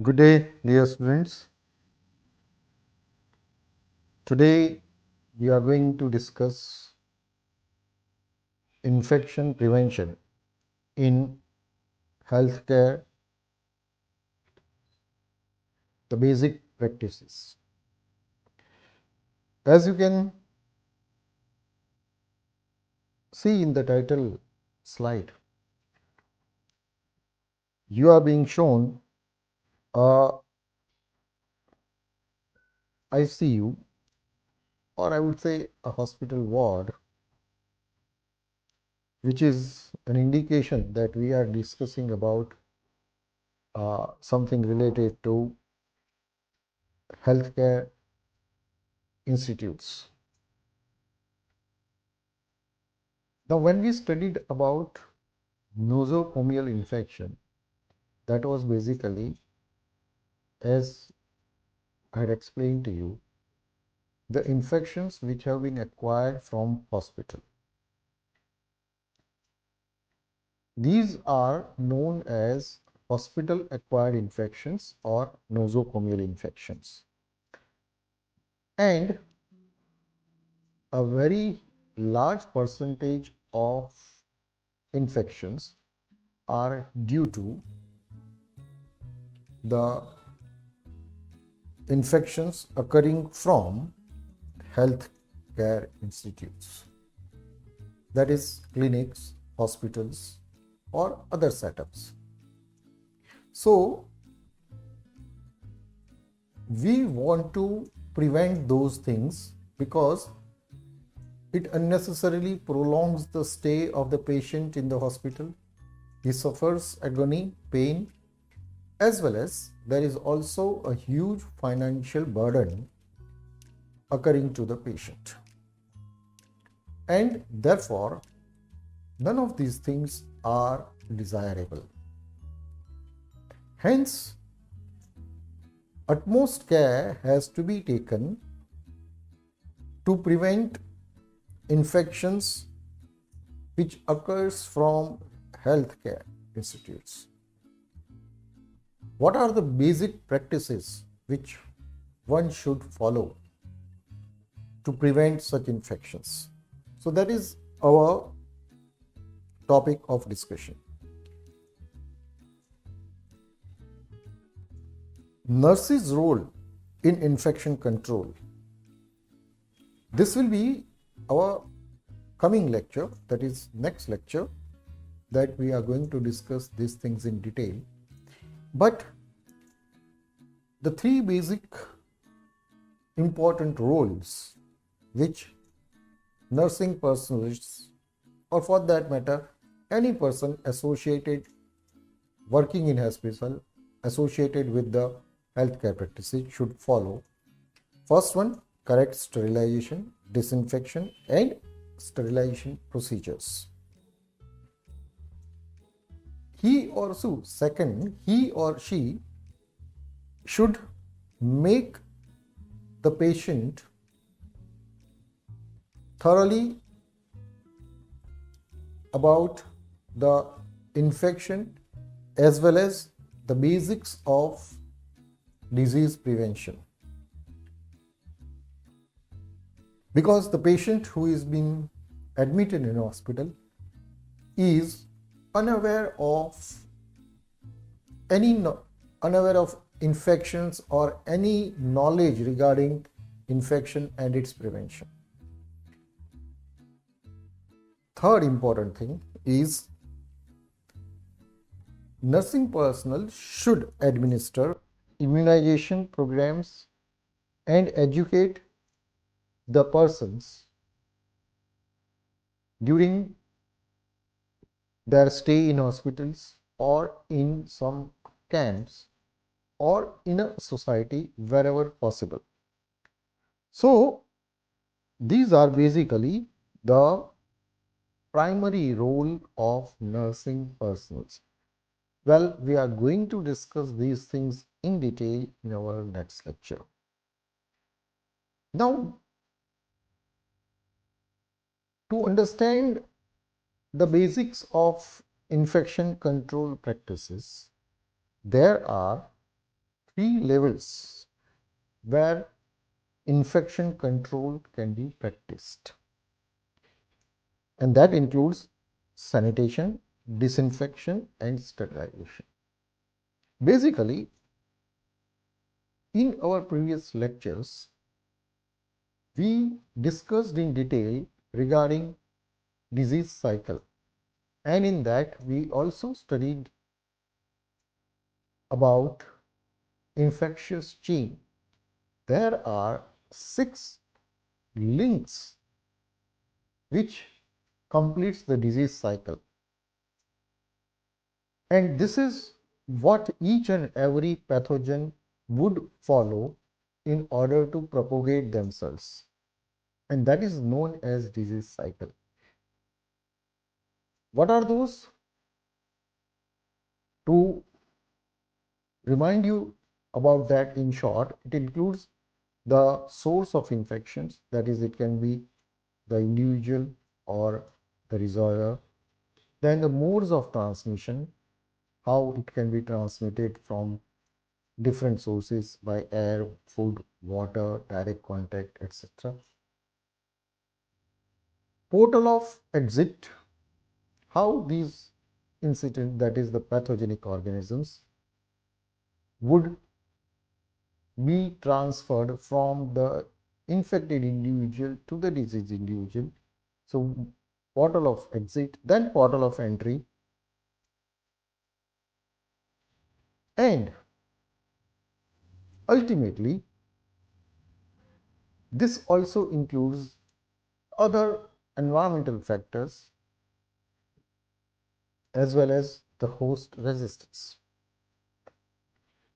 Good day, dear students. Today we are going to discuss infection prevention in healthcare, the basic practices. As you can see in the title slide, you are being shown a ICU, or I would say a hospital ward, which is an indication that we are discussing about something related to healthcare institutes. Now, when we studied about nosocomial infection, that was basically, as I had explained to you, the infections which have been acquired from hospital. These are known as hospital acquired infections or nosocomial infections. And a very large percentage of infections are due to the infections occurring from healthcare institutes, that is clinics, hospitals, or other setups. So we want to prevent those things because it unnecessarily prolongs the stay of the patient in the hospital. He suffers agony, pain, as well as there is also a huge financial burden occurring to the patient. And therefore, none of these things are desirable. Hence, utmost care has to be taken to prevent infections which occurs from healthcare institutes. What are the basic practices which one should follow to prevent such infections? So that is our topic of discussion. Nurse's role in infection control. This will be our coming lecture, that is next lecture, that we are going to discuss these things in detail. But the three basic important roles which nursing personnelists, or for that matter any person associated working in hospital associated with the healthcare practices should follow. First one, correct sterilization, disinfection and sterilization procedures. He or she should make the patient thoroughly about the infection as well as the basics of disease prevention. Because the patient who is being admitted in a hospital is unaware of infections or any knowledge regarding infection and its prevention. Third important thing is nursing personnel should administer immunization programs and educate the persons during their stay in hospitals or in some camps or in a society wherever possible. So these are basically the primary role of nursing personnel. Well, we are going to discuss these things in detail in our next lecture. Now, to understand the basics of infection control practices, there are three levels where infection control can be practiced, and that includes sanitation, disinfection, and sterilization. Basically, in our previous lectures, we discussed in detail regarding disease cycle, and in that we also studied about infectious chain. There are 6 links which completes the disease cycle, and this is what each and every pathogen would follow in order to propagate themselves, and that is known as disease cycle. What are those? To remind you about that in short, it includes the source of infections, that is, it can be the individual or the reservoir. Then the modes of transmission, how it can be transmitted from different sources by air, food, water, direct contact, etc. Portal of exit, how these incident, that is the pathogenic organisms, would be transferred from the infected individual to the diseased individual. So portal of exit, then portal of entry, and ultimately this also includes other environmental factors as well as the host resistance.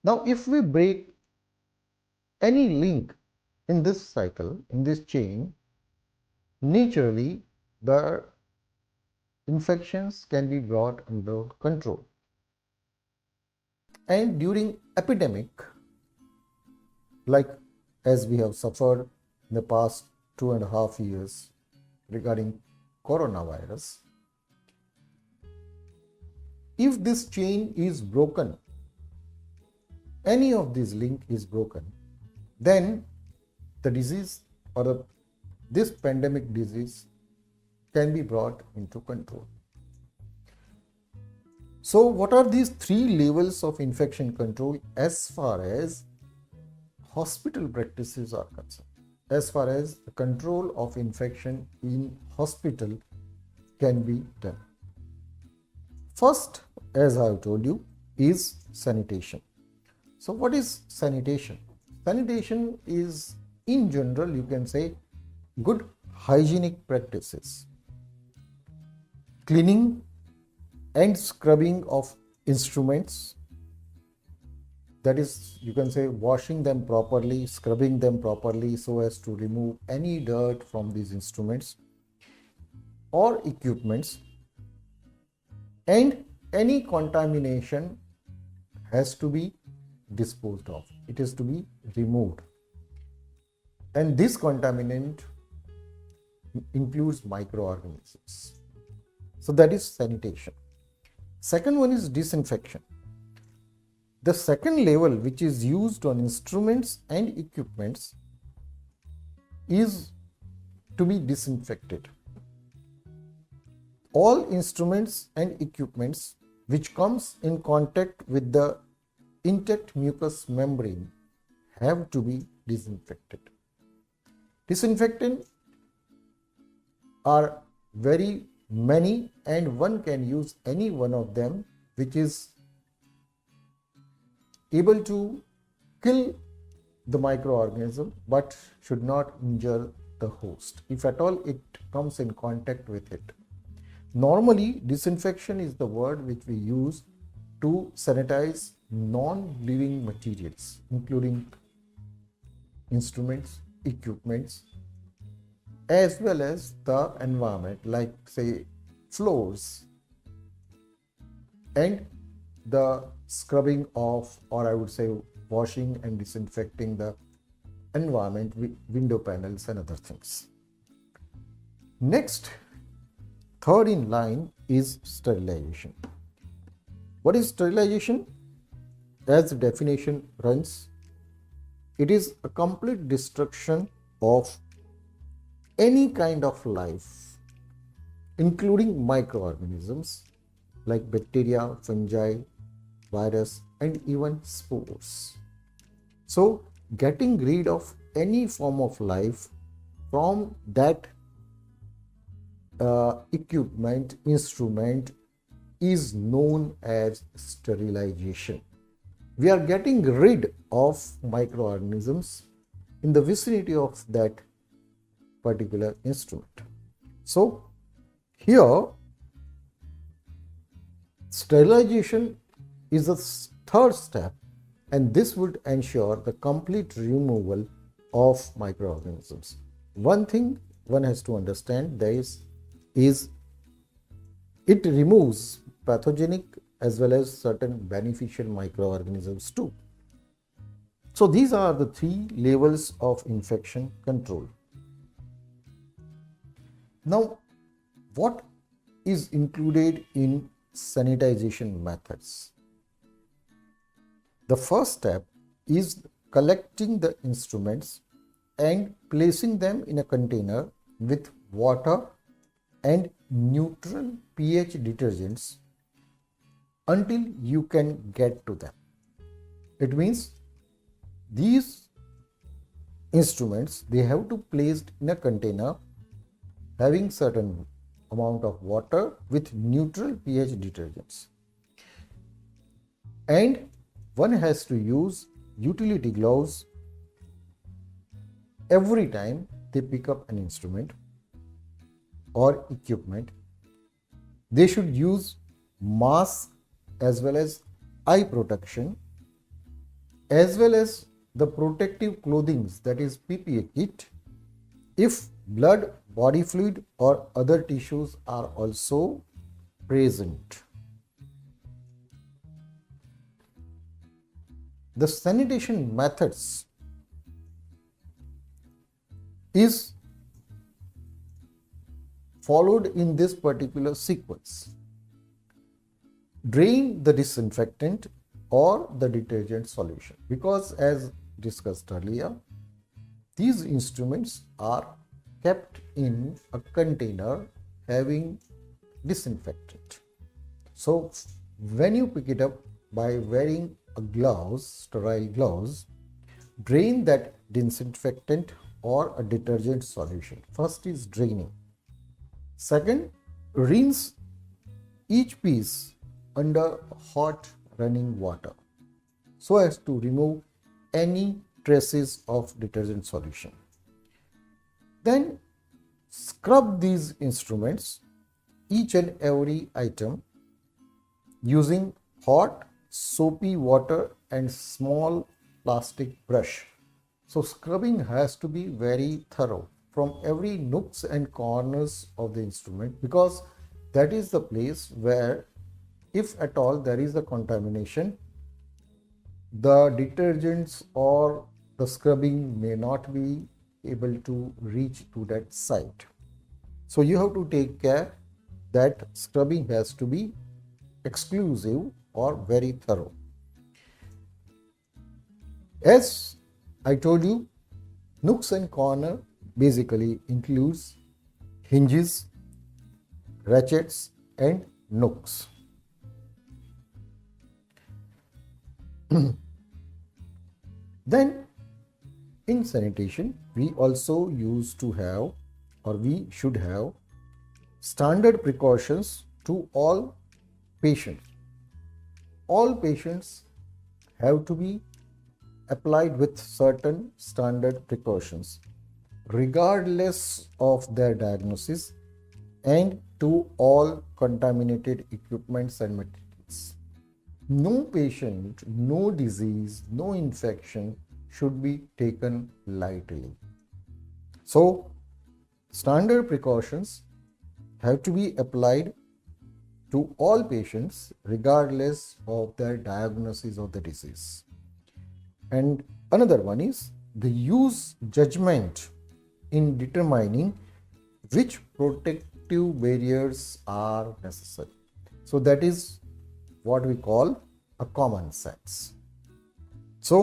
Now, if we break any link in this cycle, in this chain, naturally the infections can be brought under control. And during epidemic, like as we have suffered in the past 2.5 years regarding coronavirus, if this chain is broken, any of these link is broken, then the disease or this pandemic disease can be brought into control. So what are these 3 levels of infection control as far as hospital practices are concerned, as far as the control of infection in hospital can be done? First, as I have told you, is sanitation. So what is sanitation? Sanitation is, in general, you can say, good hygienic practices. Cleaning and scrubbing of instruments, that is, you can say, washing them properly, scrubbing them properly so as to remove any dirt from these instruments or equipments, and any contamination has to be disposed of. It is to be removed, and this contaminant includes microorganisms. So that is sanitation. Second one is disinfection. The second level, which is used on instruments and equipments, is to be disinfected. All instruments and equipments which comes in contact with the intact mucous membrane have to be disinfected. Disinfectants are very many, and one can use any one of them which is able to kill the microorganism but should not injure the host if at all it comes in contact with it. Normally, disinfection is the word which we use to sanitize non-living materials, including instruments, equipments, as well as the environment, like say floors, and the scrubbing of, or I would say washing and disinfecting the environment with window panels and other things. Next, third in line is sterilization. What is sterilization? as the definition runs, it is a complete destruction of any kind of life, including microorganisms like bacteria, fungi, virus, and even spores. So, getting rid of any form of life from that equipment, instrument is known as sterilization. We are getting rid of microorganisms in the vicinity of that particular instrument. So, here sterilization is the third step, and this would ensure the complete removal of microorganisms. One thing one has to understand there is it removes pathogenic as well as certain beneficial microorganisms too. So these are the three levels of infection control. Now, what is included in sanitization methods? The first step is collecting the instruments and placing them in a container with water and neutral pH detergents until you can get to them. It means these instruments, they have to be placed in a container having certain amount of water with neutral pH detergents, and one has to use utility gloves every time they pick up an instrument or equipment. They should use mask as well as eye protection, as well as the protective clothing, that is PPE kit, if blood, body fluid or other tissues are also present. The sanitation methods is followed in this particular sequence. Drain the disinfectant or the detergent solution, because as discussed earlier, these instruments are kept in a container having disinfectant. So when you pick it up by wearing a gloves, sterile gloves, drain that disinfectant or a detergent solution. First is draining. Second, rinse each piece under hot running water so as to remove any traces of detergent solution. Then scrub these instruments, each and every item, using hot soapy water and small plastic brush. So scrubbing has to be very thorough from every nooks and corners of the instrument, because that is the place where, if at all there is a contamination, the detergents or the scrubbing may not be able to reach to that site. So you have to take care that scrubbing has to be exclusive or very thorough. As I told you, nooks and corner basically includes hinges, ratchets and nooks. Then in sanitation, we also used to have, or we should have, standard precautions to all patients. All patients have to be applied with certain standard precautions, regardless of their diagnosis, and to all contaminated equipments and materials. No patient, no disease, no infection should be taken lightly. So, standard precautions have to be applied to all patients regardless of their diagnosis of the disease. And another one is the use judgment in determining which protective barriers are necessary. So that is what we call a common sense. So,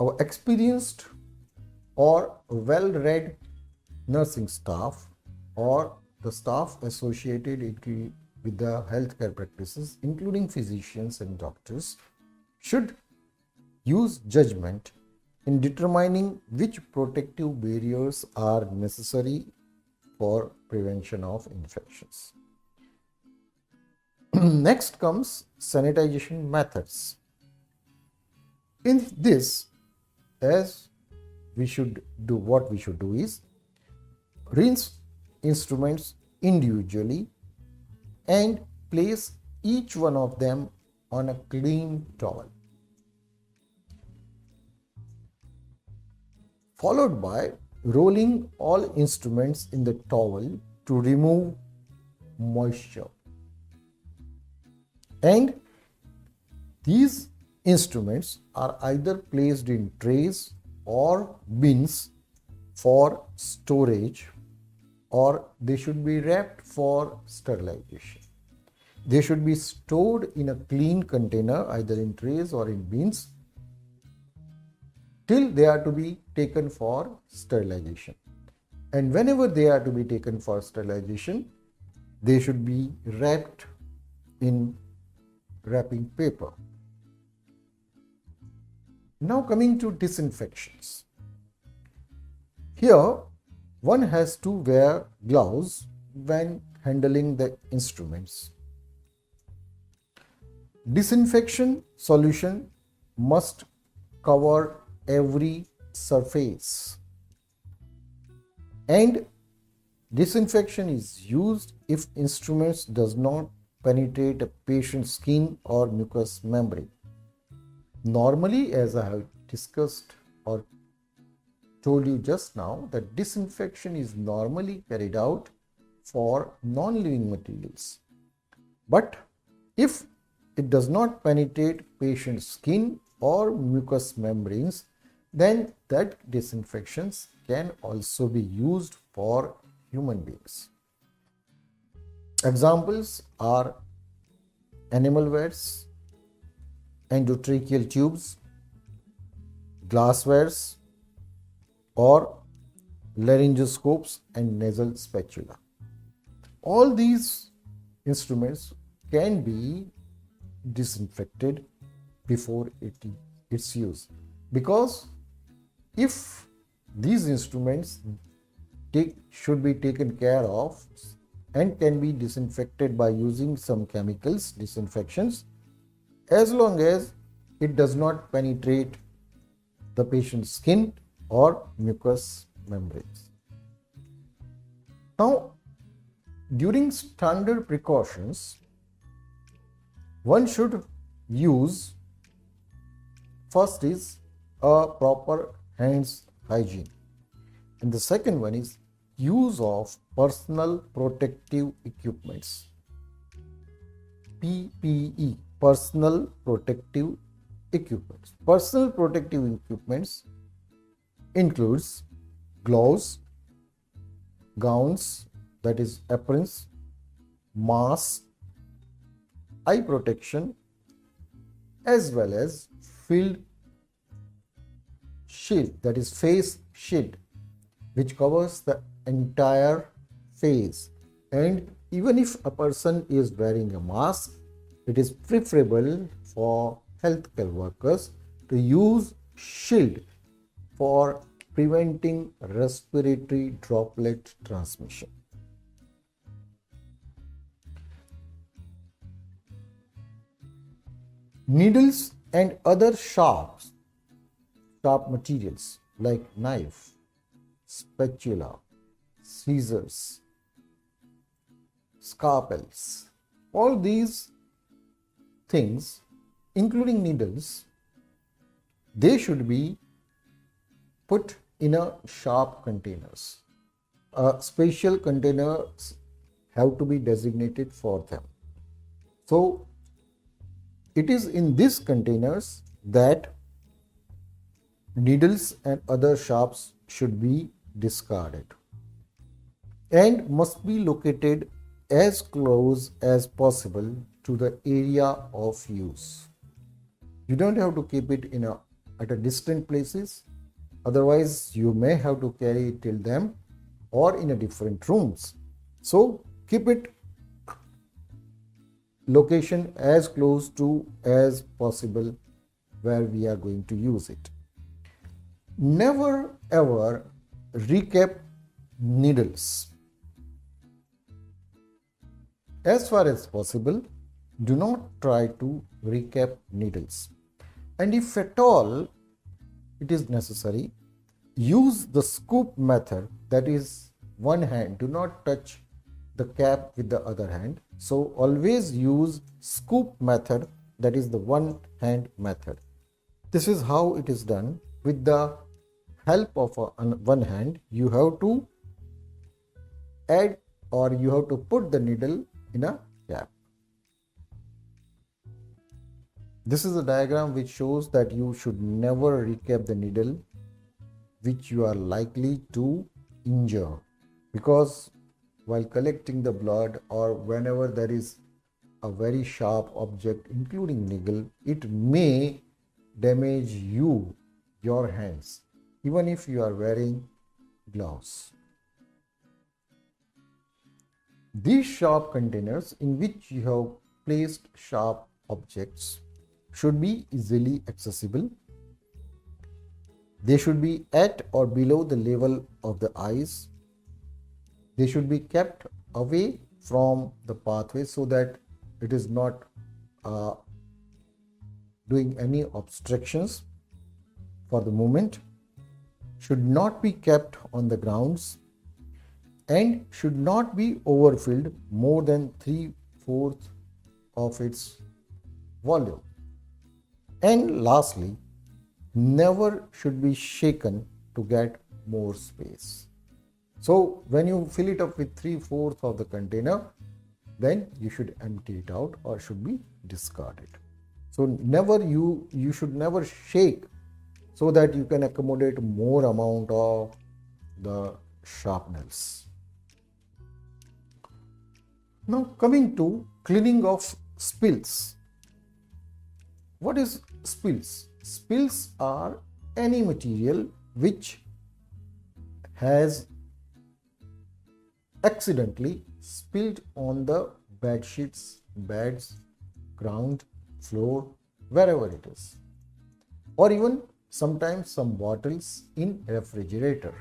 our experienced or well-read nursing staff or the staff associated with the healthcare practices, including physicians and doctors, should use judgment in determining which protective barriers are necessary for prevention of infections. Next comes sanitization methods. In this, as we should do, what we should do is rinse instruments individually and place each one of them on a clean towel, followed by rolling all instruments in the towel to remove moisture. And these instruments are either placed in trays or bins for storage, or they should be wrapped for sterilization. They should be stored in a clean container, either in trays or in bins, till they are to be taken for sterilization. And whenever they are to be taken for sterilization, they should be wrapped in wrapping paper. Now coming to disinfections. Here, one has to wear gloves when handling the instruments. Disinfection solution must cover every surface, and disinfection is used if instruments does not penetrate a patient's skin or mucous membrane. Normally, as I have discussed or told you just now, that disinfection is normally carried out for non-living materials. But if it does not penetrate patient's skin or mucous membranes, then that disinfections can also be used for human beings. Examples are animal wares, endotracheal tubes, glasswares, or laryngoscopes and nasal spatula. All these instruments can be disinfected before its use, because if these instruments should be taken care of and can be disinfected by using some chemicals, disinfections, as long as it does not penetrate the patient's skin or mucous membranes. Now, during standard precautions, one should use, first is a proper hands hygiene, and the second one is use of personal protective equipments, PPE, personal protective equipments. Personal protective equipments includes gloves, gowns, that is aprons, masks, eye protection, as well as field shield, that is face shield, which covers the entire face. And even if a person is wearing a mask, it is preferable for healthcare workers to use shield for preventing respiratory droplet transmission. Needles and other sharp materials like knife, spatula, scissors, scalpels, all these things, including needles, they should be put in a sharp containers. Special containers have to be designated for them. So it is in these containers that needles and other sharps should be discarded and must be located as close as possible to the area of use. You don't have to keep it at a distant places. Otherwise, you may have to carry it till them or in a different rooms. So keep it location as close to as possible where we are going to use it. Never ever recap needles. As far as possible, do not try to recap needles. And if at all it is necessary, use the scoop method, that is one hand. Do not touch the cap with the other hand. So always use scoop method, that is the one hand method. This is how it is done. With the help of one hand, you have to add or you have to put the needle in a cap. This is a diagram which shows that you should never recap the needle which you are likely to injure, because while collecting the blood or whenever there is a very sharp object including needle, it may damage your hands, even if you are wearing gloves. These sharp containers in which you have placed sharp objects should be easily accessible. They should be at or below the level of the eyes. They should be kept away from the pathway so that it is not doing any obstructions for the movement. Should not be kept on the grounds and should not be overfilled more than 3/4 of its volume. And lastly, never should be shaken to get more space. So when you fill it up with 3/4 of the container, then you should empty it out or should be discarded. So you should never shake so that you can accommodate more amount of the sharpness. Now coming to cleaning of spills. What is spills? Spills are any material which has accidentally spilled on the bed sheets, beds, ground, floor, wherever it is, or even sometimes some bottles in refrigerator,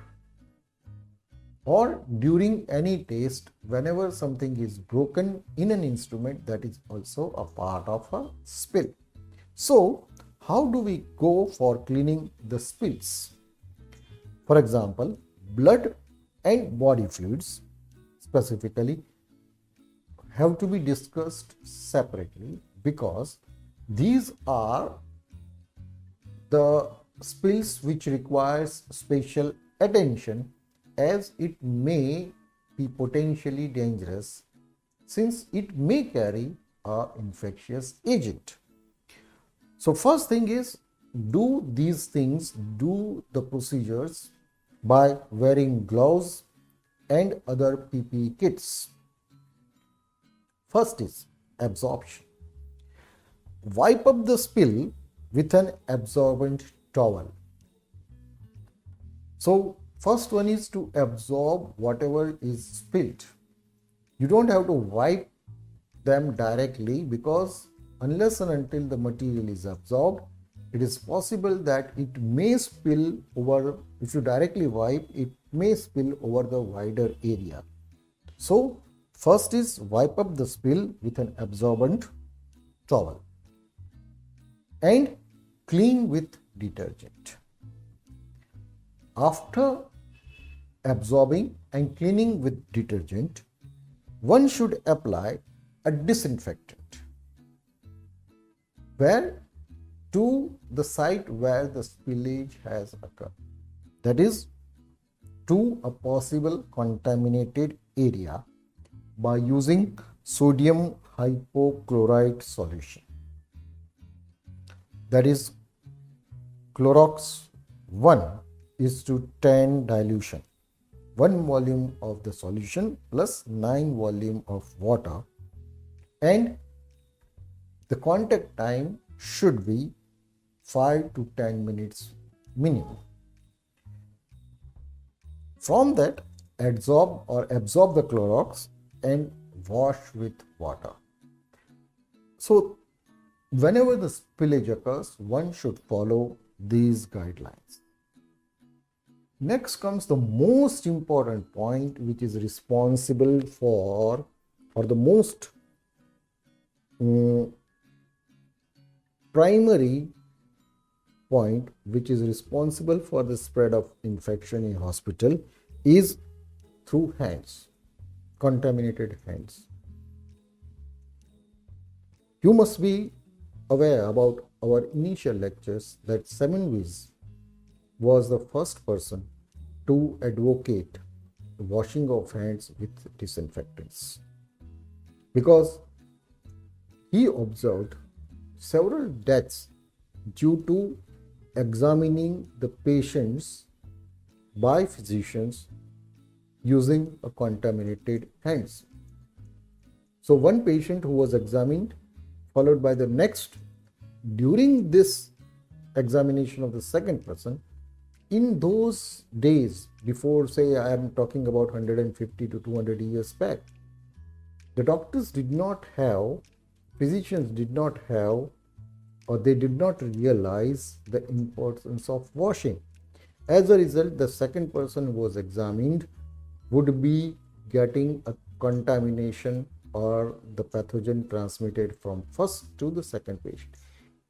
or during any taste, whenever something is broken in an instrument, that is also a part of a spill. So how do we go for cleaning the spills? For example, blood and body fluids specifically have to be discussed separately, because these are the spills which requires special attention, as it may be potentially dangerous since it may carry an infectious agent. So first thing is, do these things, do the procedures by wearing gloves and other PPE kits. First is absorption. Wipe up the spill with an absorbent towel. So first one is to absorb whatever is spilled. You don't have to wipe them directly, because unless and until the material is absorbed, it is possible that it may spill over. If you directly wipe, it may spill over the wider area. So first is wipe up the spill with an absorbent towel and clean with detergent. After absorbing and cleaning with detergent, one should apply a disinfectant to the site where the spillage has occurred, that is, to a possible contaminated area, by using sodium hypochlorite solution, that is Clorox 1:10 dilution. 1 volume of the solution plus 9 volume of water, and the contact time should be 5 to 10 minutes minimum. From that, absorb the Clorox and wash with water. So, whenever the spillage occurs, one should follow these guidelines. Next comes the most important point, which is responsible for, or the most primary point which is responsible for the spread of infection in hospital is through hands, contaminated hands. You must be aware about our initial lectures that Semmelweis was the first person to advocate the washing of hands with disinfectants, because he observed several deaths due to examining the patients by physicians using a contaminated hands. So one patient who was examined, followed by the next, during this examination of the second person, in those days before, say I am talking about 150 to 200 years back, the doctors did not have, physicians did not have, or they did not realize the importance of washing. As a result, the second person who was examined would be getting a contamination or the pathogen transmitted from first to the second patient.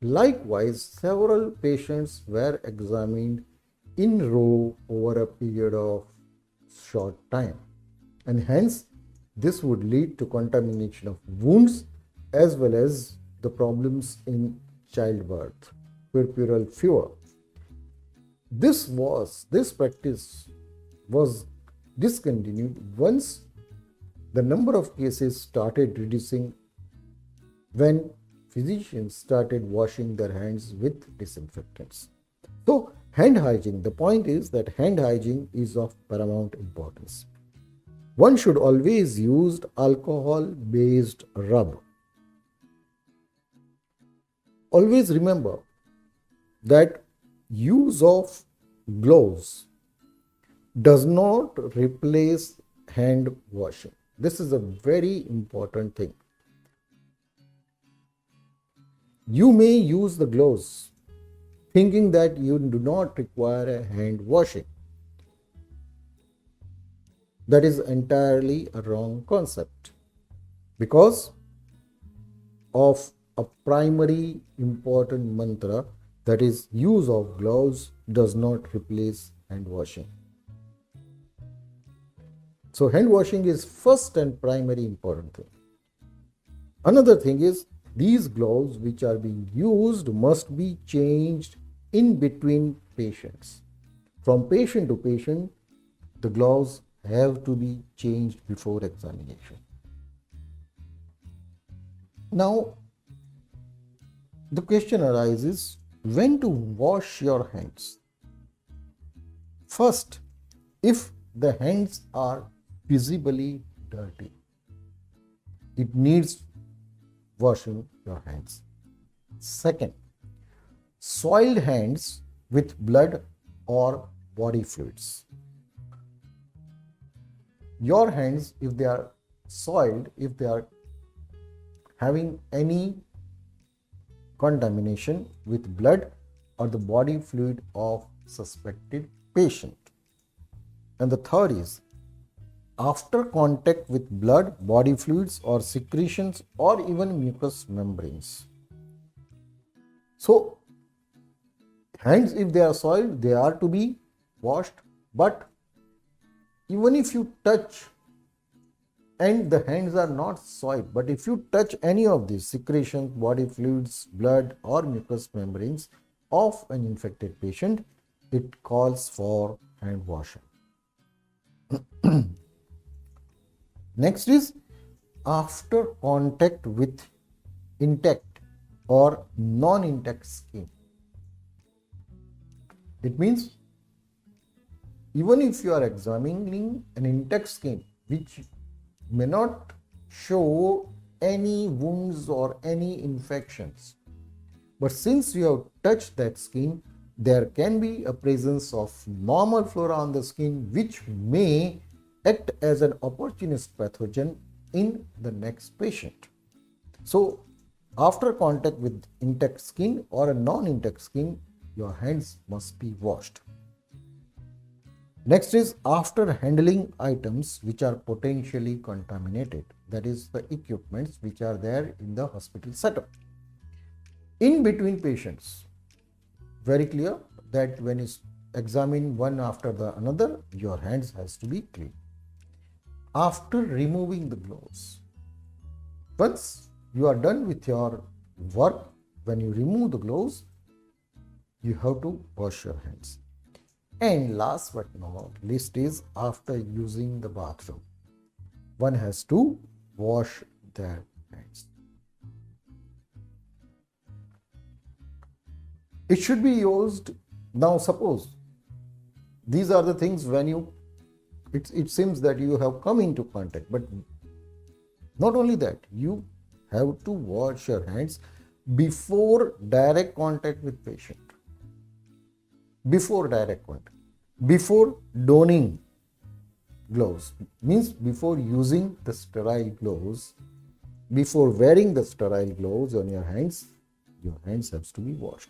Likewise, several patients were examined in row over a period of short time, and hence this would lead to contamination of wounds as well as the problems in childbirth, puerperal fever. This practice was discontinued once the number of cases started reducing, when physicians started washing their hands with disinfectants. So, hand hygiene, the point is that hand hygiene is of paramount importance. One should always use alcohol-based rub. Always remember that use of gloves does not replace hand washing. This is a very important thing. You may use the gloves thinking that you do not require a hand washing. That is entirely a wrong concept, because of a primary important mantra, that is, use of gloves does not replace hand washing. So hand washing is first and primary important thing. Another thing is, these gloves which are being used must be changed in between patients. From patient to patient, the gloves have to be changed before examination. Now, the question arises, when to wash your hands? First, if the hands are visibly dirty, it needs washing your hands. Second, soiled hands with blood or body fluids. Your hands, if they are soiled, if they are having any contamination with blood or the body fluid of suspected patient. And the third is, after contact with blood, body fluids or secretions or even mucous membranes. So, hands, if they are soiled, they are to be washed, but even if you touch and the hands are not soiled, but if you touch any of these secretions, body fluids, blood or mucous membranes of an infected patient, it calls for hand washing. Next is, after contact with intact or non-intact skin. It means even if you are examining an intact skin which may not show any wounds or any infections, But since you have touched that skin, there can be a presence of normal flora on the skin which may act as an opportunist pathogen in the next patient. So, after contact with intact skin or a non-intact skin, your hands must be washed. Next is after handling items which are potentially contaminated, that is the equipments which are there in the hospital setup. In between patients, very clear that when you examine one after the another, your hands has to be clean. After removing the gloves, once you are done with your work, when you remove the gloves, you have to wash your hands. And last but not least is after using the bathroom, one has to wash their hands. It should be used. Now suppose these are the things when it seems that you have come into contact, but not only that, you have to wash your hands before direct contact with patient. Before direct contact, before donning gloves, means before using the sterile gloves, before wearing the sterile gloves on your hands have to be washed.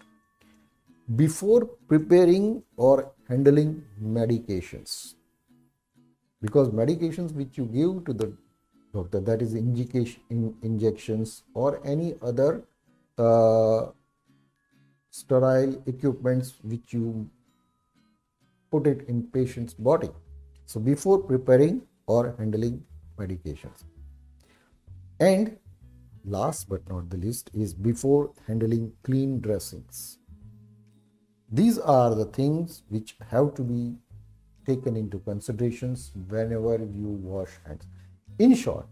Before preparing or handling medications, because medications which you give to the doctor, that is injections or any other sterile equipments which you put it in patient's body. So before preparing or handling medications. And last but not the least is before handling clean dressings. These are the things which have to be taken into considerations whenever you wash hands. In short,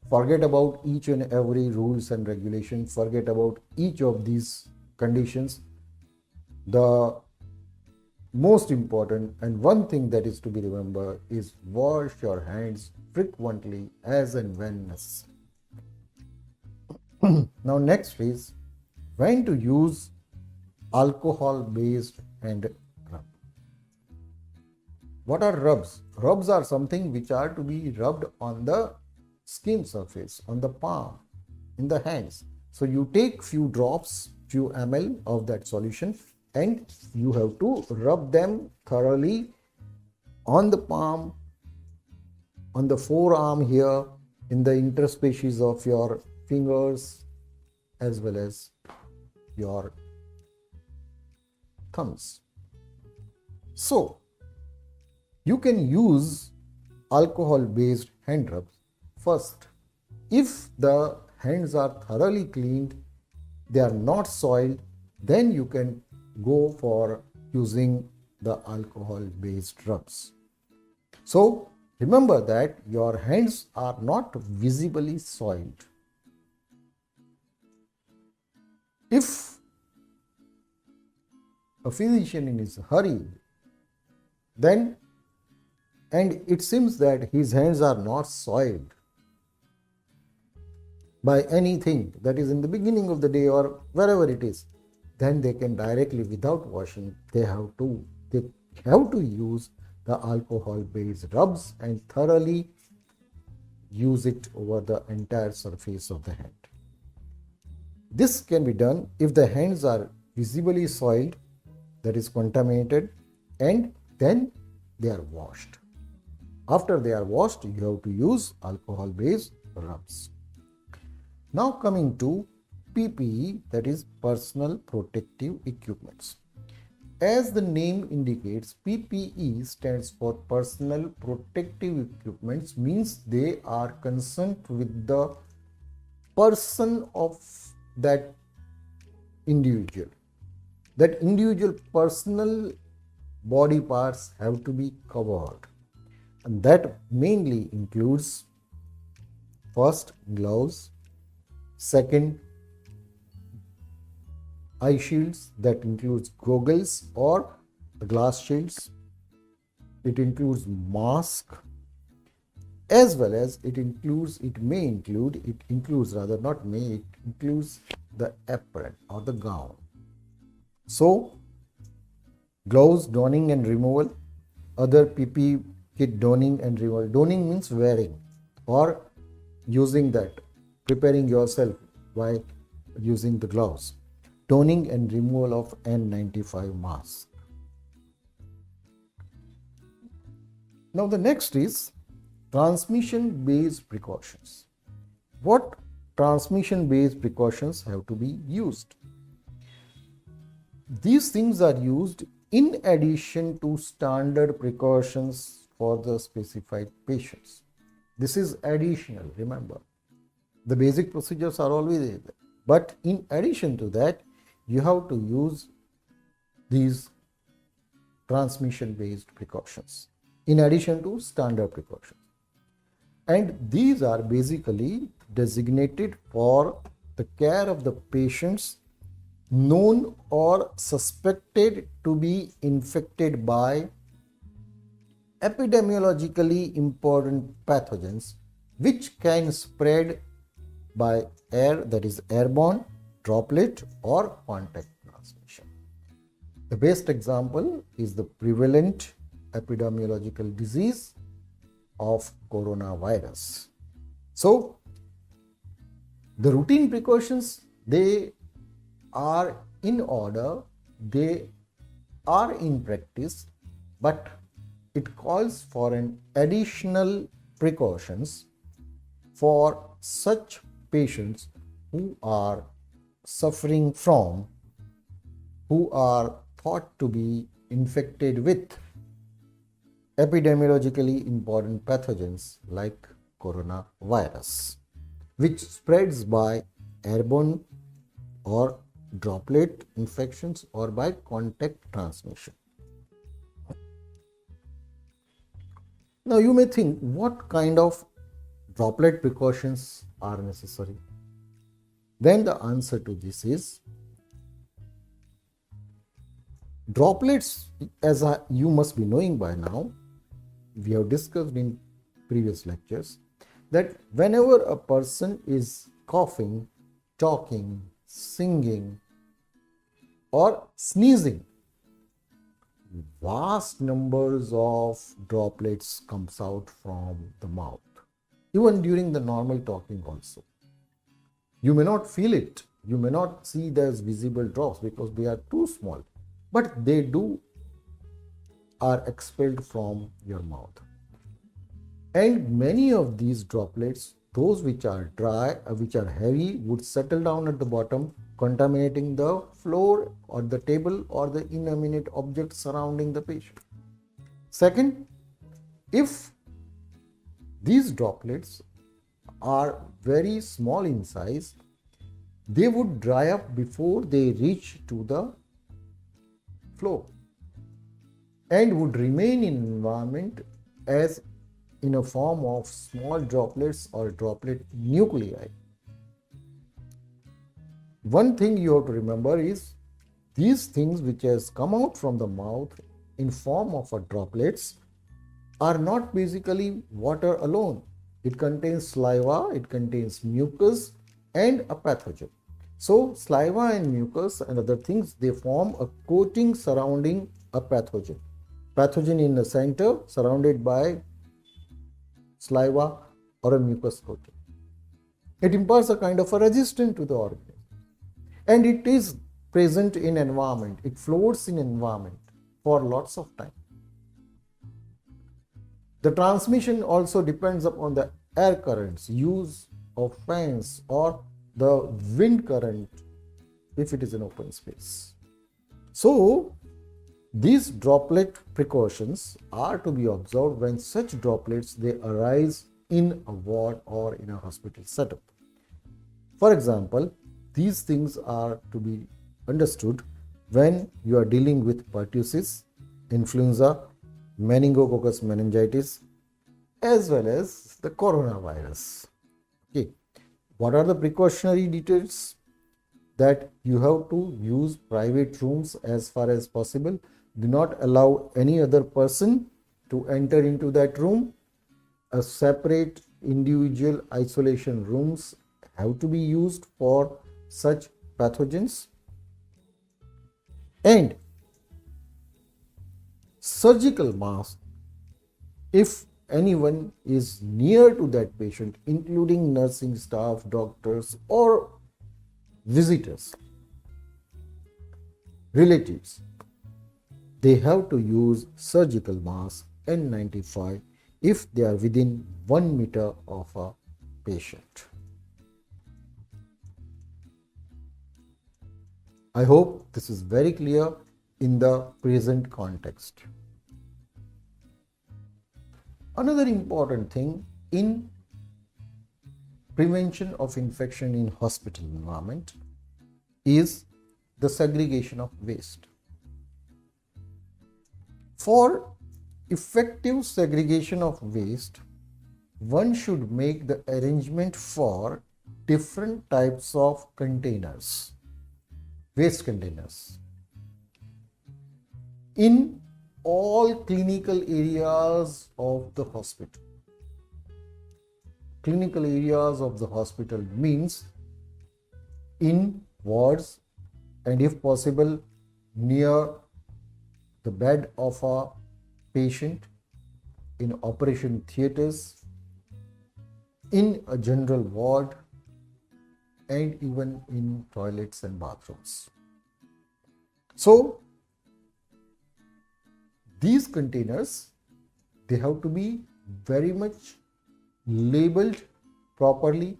forget about each and every rules and regulations, forget about each of these conditions. The most important and one thing that is to be remembered is wash your hands frequently as and when necessary. Now next is when to use alcohol based hand rub. What are rubs? Rubs are something which are to be rubbed on the skin surface, on the palm, in the hands. So you take few drops, few ml of that solution and you have to rub them thoroughly on the palm, on the forearm here, in the interspaces of your fingers as well as your thumbs. So you can use alcohol based hand rubs. First, if the hands are thoroughly cleaned, they are not soiled, then you can go for using the alcohol based rubs. So remember that your hands are not visibly soiled. If a physician in his hurry, then and it seems that his hands are not soiled by anything that is in the beginning of the day or wherever it is, then they can directly, without washing, they have to use the alcohol based rubs and thoroughly use it over the entire surface of the hand. This can be done if the hands are visibly soiled, that is contaminated, and then they are washed. After they are washed, you have to use alcohol based rubs. Now coming to PPE, that is personal protective equipments. As the name indicates, PPE stands for personal protective equipments, means they are concerned with the person of that individual. That individual personal body parts have to be covered, and that mainly includes first gloves, second eye shields, that includes goggles or the glass shields, it includes mask, as well as it includes the apron or the gown. So gloves donning and removal, other PP kit donning and removal. Donning means wearing or using that, preparing yourself while using the gloves. Donning and removal of N95 mask. Now the next is transmission based precautions. What transmission based precautions have to be used? These things are used in addition to standard precautions for the specified patients. This is additional, remember. The basic procedures are always there. But in addition to that, you have to use these transmission based precautions in addition to standard precautions. And these are basically designated for the care of the patients known or suspected to be infected by epidemiologically important pathogens which can spread by air, that is airborne, droplet or contact transmission. The best example is the prevalent epidemiological disease of coronavirus. So the routine precautions, they are in order, they are in practice, but it calls for an additional precautions for such patients who are suffering from, who are thought to be infected with epidemiologically important pathogens like coronavirus, which spreads by airborne or droplet infections or by contact transmission. Now you may think, what kind of droplet precautions are necessary? Then the answer to this is, droplets, as you must be knowing by now, we have discussed in previous lectures, that whenever a person is coughing, talking, singing or sneezing, vast numbers of droplets comes out from the mouth, even during the normal talking also. You may not feel it, you may not see those visible drops because they are too small, but they are expelled from your mouth. And many of these droplets, those which are dry, which are heavy, would settle down at the bottom, contaminating the floor or the table or the inanimate objects surrounding the patient. Second, if these droplets are very small in size, they would dry up before they reach to the floor and would remain in environment as in a form of small droplets or droplet nuclei. One thing you have to remember is, these things which has come out from the mouth in form of droplets are not basically water alone. It contains saliva, it contains mucus and a pathogen. So saliva and mucus and other things, they form a coating surrounding a pathogen. Pathogen in the center, surrounded by saliva or a mucus coating. It imparts a kind of a resistance to the organism. And it is present in environment. It floats in environment for lots of time. The transmission also depends upon the air currents, use of fans or the wind current if it is an open space. So these droplet precautions are to be observed when such droplets, they arise in a ward or in a hospital setup. For example, these things are to be understood when you are dealing with pertussis, influenza, meningococcus meningitis, as well as the coronavirus. Okay. What are the precautionary details? That you have to use private rooms as far as possible. Do not allow any other person to enter into that room. A separate individual isolation rooms have to be used for such pathogens, and surgical mask if anyone is near to that patient, including nursing staff, doctors, or visitors, relatives, they have to use surgical mask N95 if they are within 1 meter of a patient. I hope this is very clear in the present context. Another important thing in prevention of infection in hospital environment is the segregation of waste. For effective segregation of waste, one should make the arrangement for different types of containers, waste containers, in all clinical areas of the hospital. Clinical areas of the hospital means in wards and if possible near the bed of a patient, in operation theatres, in a general ward, and even in toilets and bathrooms. So these containers, they have to be very much labeled properly,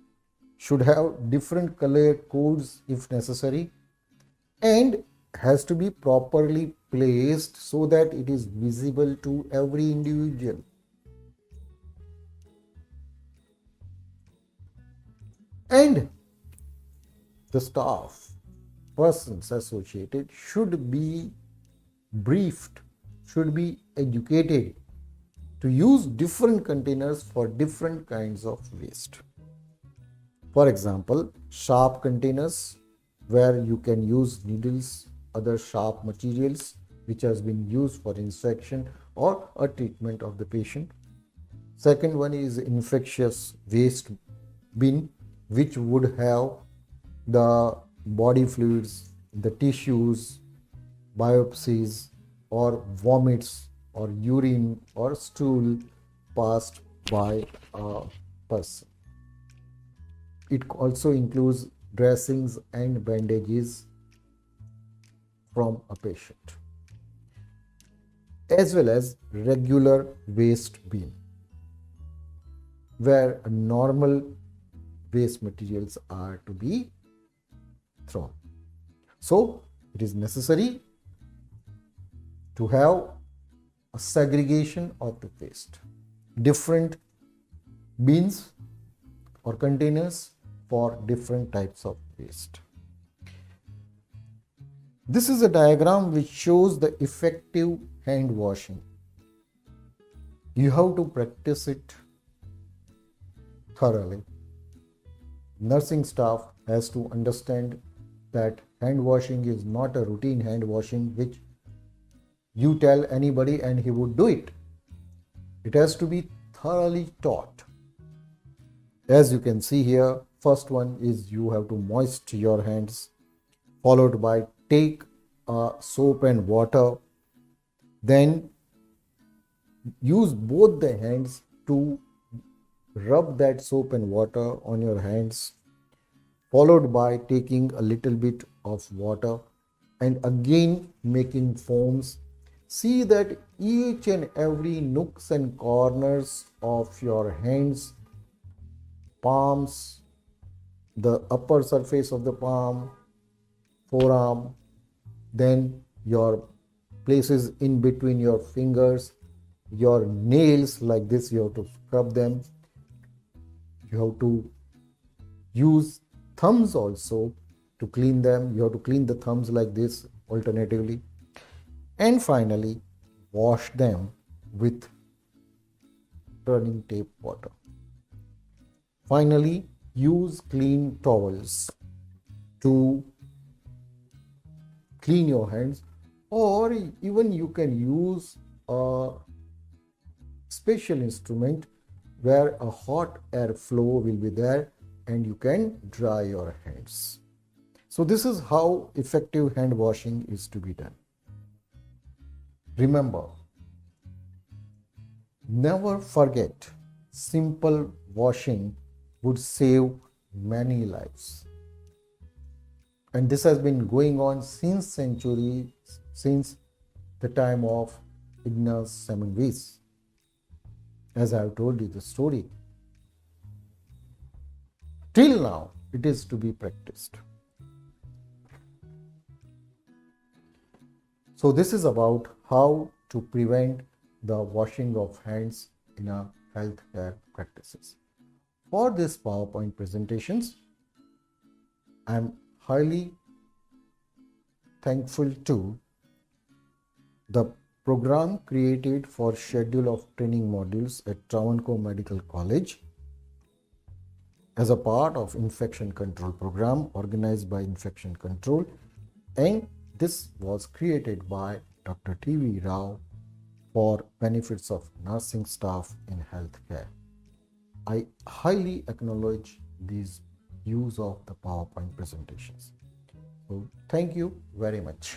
should have different color codes if necessary, and has to be properly placed so that it is visible to every individual. And the staff, persons associated, should be briefed, should be educated to use different containers for different kinds of waste. For example, sharp containers where you can use needles, other sharp materials which has been used for inspection or a treatment of the patient. Second one is infectious waste bin, which would have the body fluids, the tissues, biopsies, or vomits, or urine, or stool passed by a person. It also includes dressings and bandages from a patient, as well as regular waste bin, where normal waste materials are to be thrown. So it is necessary to have a segregation of the waste, different bins or containers for different types of waste. This is a diagram which shows the effective hand washing. You have to practice it thoroughly. Nursing staff has to understand that hand washing is not a routine hand washing which you tell anybody and he would do it. It has to be thoroughly taught. As you can see here, first one is you have to moist your hands, followed by take soap and water, then use both the hands to rub that soap and water on your hands, followed by taking a little bit of water and again making foams. See that each and every nooks and corners of your hands, palms, the upper surface of the palm, forearm, then your places in between your fingers, your nails like this, you have to scrub them. You have to use thumbs also to clean them. You have to clean the thumbs like this alternatively. And finally, wash them with turning tape water. Finally, use clean towels to clean your hands, or even you can use a special instrument where a hot air flow will be there and you can dry your hands. So this is how effective hand washing is to be done. Remember, never forget, simple washing would save many lives. And this has been going on since centuries, since the time of Ignaz Semmelweis. As I have told you the story, till now it is to be practiced. So this is about how to prevent the washing of hands in our healthcare practices. For this PowerPoint presentations, I am highly thankful to the program created for schedule of training modules at Travancore Medical College as a part of infection control program organized by Infection Control, and this was created by Dr. T.V. Rao for benefits of nursing staff in healthcare. I highly acknowledge these use of the PowerPoint presentations. So thank you very much.